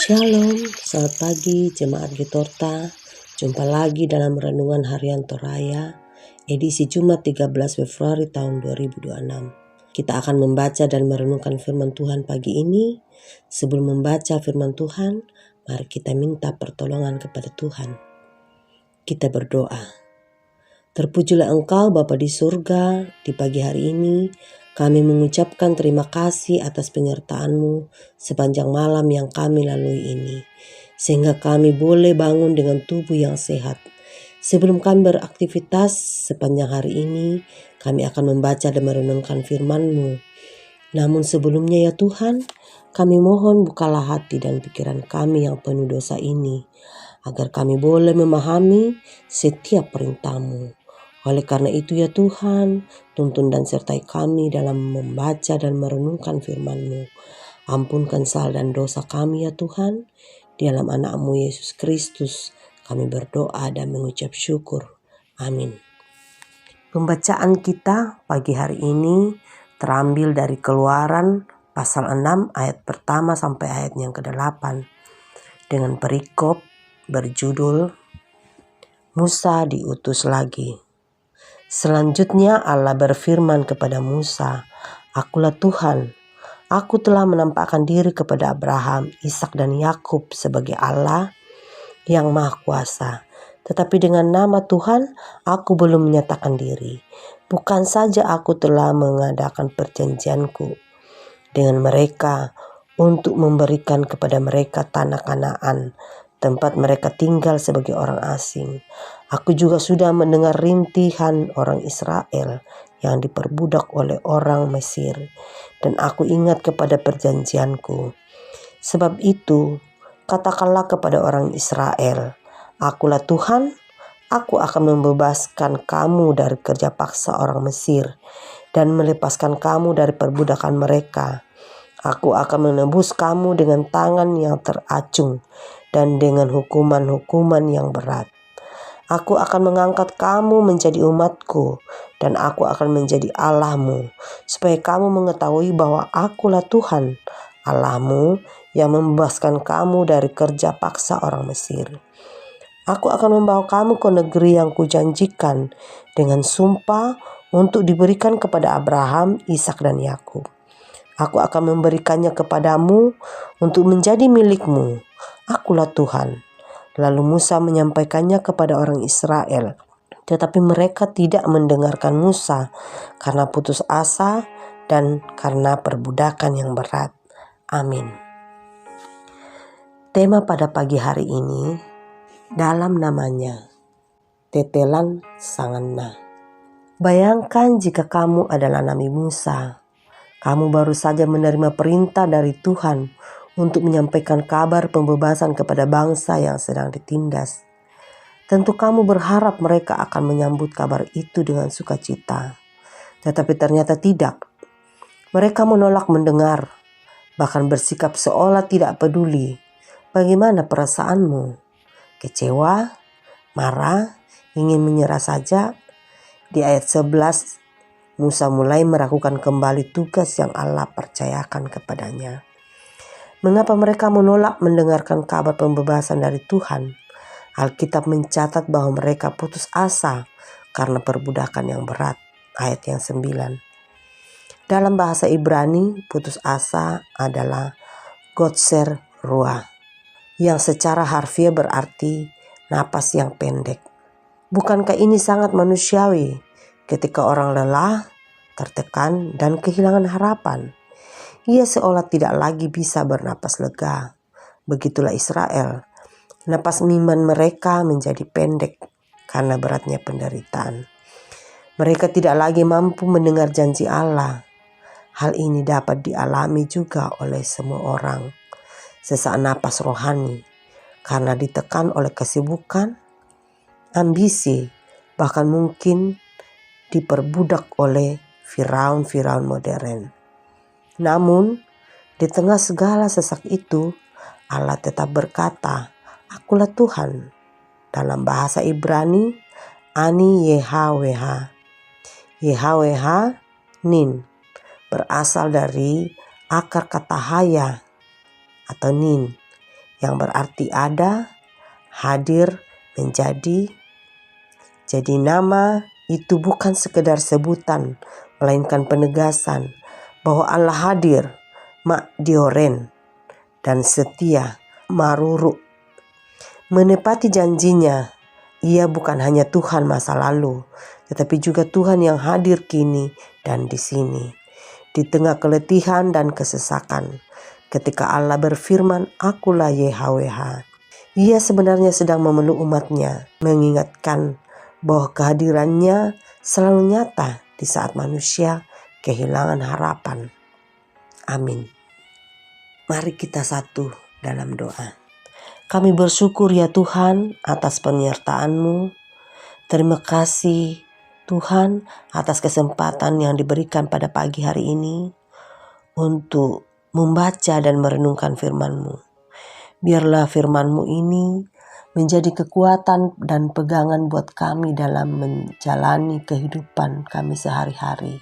Shalom, selamat pagi Jemaat Getorta. Jumpa lagi dalam Renungan Harian Toraya, edisi Jumat 13 Februari tahun 2026. Kita akan membaca dan merenungkan firman Tuhan pagi ini. Sebelum membaca firman Tuhan, mari kita minta pertolongan kepada Tuhan. Kita berdoa. Terpujilah Engkau Bapa di surga. Di pagi hari ini kami mengucapkan terima kasih atas penyertaan-Mu sepanjang malam yang kami lalui ini, sehingga kami boleh bangun dengan tubuh yang sehat. Sebelum kami beraktivitas sepanjang hari ini, kami akan membaca dan merenungkan firman-Mu. Namun sebelumnya ya Tuhan, kami mohon bukalah hati dan pikiran kami yang penuh dosa ini, agar kami boleh memahami setiap perintah-Mu. Oleh karena itu ya Tuhan, tuntun dan sertai kami dalam membaca dan merenungkan firman-Mu. Ampunkan salah dan dosa kami ya Tuhan. Di dalam anak-Mu Yesus Kristus kami berdoa dan mengucap syukur. Amin. Pembacaan kita pagi hari ini terambil dari Keluaran pasal 6 ayat pertama sampai ayat yang ke-8 dengan perikop berjudul Musa diutus lagi. Selanjutnya Allah berfirman kepada Musa, "Akulah Tuhan, aku telah menampakkan diri kepada Abraham, Ishak dan Yakub sebagai Allah yang Maha Kuasa. Tetapi dengan nama Tuhan aku belum menyatakan diri. Bukan saja aku telah mengadakan perjanjianku dengan mereka untuk memberikan kepada mereka tanah Kanaan, tempat mereka tinggal sebagai orang asing. Aku juga sudah mendengar rintihan orang Israel yang diperbudak oleh orang Mesir, dan aku ingat kepada perjanjianku. Sebab itu, katakanlah kepada orang Israel, akulah Tuhan, aku akan membebaskan kamu dari kerja paksa orang Mesir dan melepaskan kamu dari perbudakan mereka. Aku akan menebus kamu dengan tangan yang teracung dan dengan hukuman-hukuman yang berat. Aku akan mengangkat kamu menjadi umatku dan aku akan menjadi Allahmu, supaya kamu mengetahui bahwa akulah Tuhan Allahmu yang membebaskan kamu dari kerja paksa orang Mesir. Aku akan membawa kamu ke negeri yang kujanjikan dengan sumpah untuk diberikan kepada Abraham, Ishak dan Yakub. Aku akan memberikannya kepadamu untuk menjadi milikmu. Akulah Tuhan." Lalu Musa menyampaikannya kepada orang Israel. Tetapi mereka tidak mendengarkan Musa karena putus asa dan karena perbudakan yang berat. Amin. Tema pada pagi hari ini dalam namanya, tetelan sangana. Bayangkan jika kamu adalah Nabi Musa. Kamu baru saja menerima perintah dari Tuhan untuk menyampaikan kabar pembebasan kepada bangsa yang sedang ditindas. Tentu kamu berharap mereka akan menyambut kabar itu dengan sukacita. Tetapi ternyata tidak. Mereka menolak mendengar, bahkan bersikap seolah tidak peduli. Bagaimana perasaanmu? Kecewa? Marah? Ingin menyerah saja? Di ayat 11, Musa mulai meragukan kembali tugas yang Allah percayakan kepadanya. Mengapa mereka menolak mendengarkan kabar pembebasan dari Tuhan? Alkitab mencatat bahwa mereka putus asa karena perbudakan yang berat. Ayat yang 9. Dalam bahasa Ibrani, putus asa adalah gotser ruah, yang secara harfiah berarti napas yang pendek. Bukankah ini sangat manusiawi ketika orang lelah, tertekan, dan kehilangan harapan? Ia seolah tidak lagi bisa bernapas lega. Begitulah Israel. Napas iman mereka menjadi pendek karena beratnya penderitaan. Mereka tidak lagi mampu mendengar janji Allah. Hal ini dapat dialami juga oleh semua orang. Sesak napas rohani karena ditekan oleh kesibukan, ambisi, bahkan mungkin diperbudak oleh Firaun modern. Namun, di tengah segala sesak itu, Allah tetap berkata, "Akulah Tuhan." Dalam bahasa Ibrani, Ani Yehaweh. Yehaweh Nin berasal dari akar kata haya atau nin yang berarti ada, hadir, menjadi. Jadi nama itu bukan sekedar sebutan, melainkan penegasan bahwa Allah hadir, mak dioren, dan setia, maruru. Menepati janjinya, ia bukan hanya Tuhan masa lalu, tetapi juga Tuhan yang hadir kini dan di sini. Di tengah keletihan dan kesesakan, ketika Allah berfirman, "Akulah YHWH." Ia sebenarnya sedang memeluk umatnya, mengingatkan bahwa kehadirannya selalu nyata di saat manusia kehilangan harapan. Amin. Mari kita satu dalam doa. Kami bersyukur ya Tuhan atas penyertaan-Mu. Terima kasih Tuhan atas kesempatan yang diberikan pada pagi hari ini untuk membaca dan merenungkan firman-Mu. Biarlah firman-Mu ini menjadi kekuatan dan pegangan buat kami dalam menjalani kehidupan kami sehari-hari.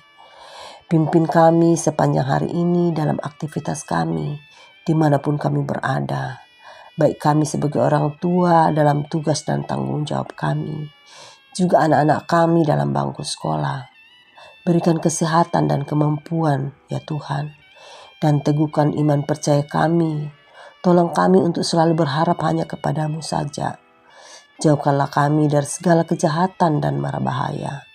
Pimpin kami sepanjang hari ini dalam aktivitas kami, dimanapun kami berada. Baik kami sebagai orang tua dalam tugas dan tanggung jawab kami, juga anak-anak kami dalam bangku sekolah. Berikan kesehatan dan kemampuan ya Tuhan, dan teguhkan iman percaya kami. Tolong kami untuk selalu berharap hanya kepadamu saja. Jauhkanlah kami dari segala kejahatan dan mara bahaya.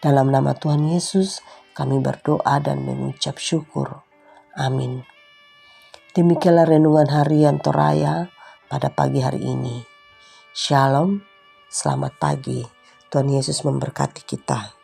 Dalam nama Tuhan Yesus, kami berdoa dan mengucap syukur. Amin. Demikianlah renungan harian Toraya pada pagi hari ini. Shalom, selamat pagi. Tuhan Yesus memberkati kita.